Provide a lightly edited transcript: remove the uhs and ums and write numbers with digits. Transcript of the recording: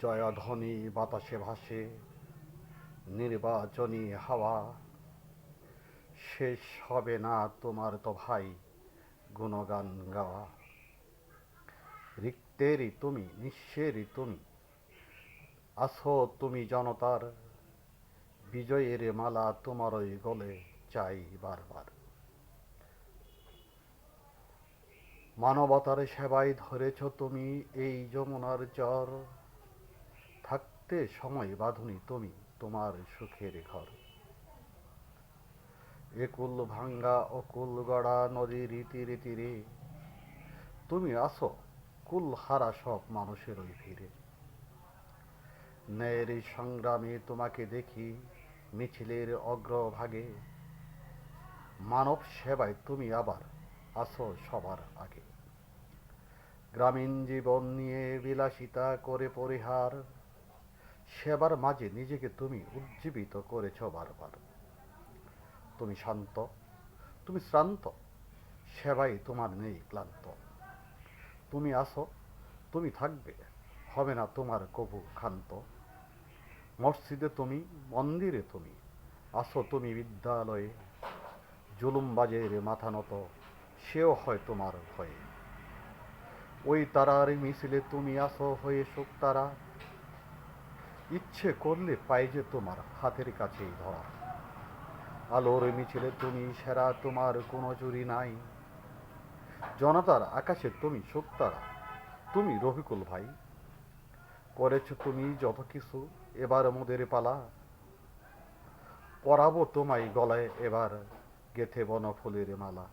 জয়ধ্বনি বাতাসে ভাসে, নির্বাচনী হাওয়া। শেষ হবে না তোমার তো ভাই গুণগান গাওয়া। রিক্তেরই তুমি, নিঃস্বেরই তুমি, আছো তুমি জনতার। বিজয়ের মালা তোমারই গলে চাই বারবার। মানবতার সেবায় ধরেছ তুমি এই যমুনার চর। থাকতে সময় বাঁধুনি তুমি তোমার সুখের ঘর। একুল ভাঙ্গা অকুল গড়া নদীর তীরে তীরে তুমি আসো কুল হারা সব মানুষের ওই ভিড়ে। ন্যায়ের এই সংগ্রামে তোমাকে দেখি মিছিলের অগ্রভাগে। মানব সেবায় তুমি আবার আসো সবার আগে। গ্রামীণ জীবন নিয়ে বিলাসিতা করে পরিহার। সেবার মাঝে নিজেকে তুমি উজ্জীবিত করেছ বারবার। তুমি শান্ত, তুমি শ্রান্ত, সেবায় তোমার নেই ক্লান্ত। তুমি আসো, তুমি থাকবে, হবে না তোমার কবু ক্ষান্ত। মসজিদে তুমি, মন্দিরে তুমি, আসো তুমি বিদ্যালয়ে। জুলুমবাজের মাথা নত, সেও হয় তোমার ভয়ে। ওই তারার মিছিলে তুমি আসো হয়ে শুকতারা। ইচ্ছে করলে পাই যে তোমার হাতের কাছেই ধরা। আলোর মিছিলে তুমি সেরা, তোমার কোনো চুরি নাই। জনতার আকাশে তুমি শুকতারা, তুমি রফিকুল ভাই। করেছ তুমি যত কিছু, এবার মোদের পালা। পরাবো তোমায় গলায় এবার গেথে বনফুলের মালা।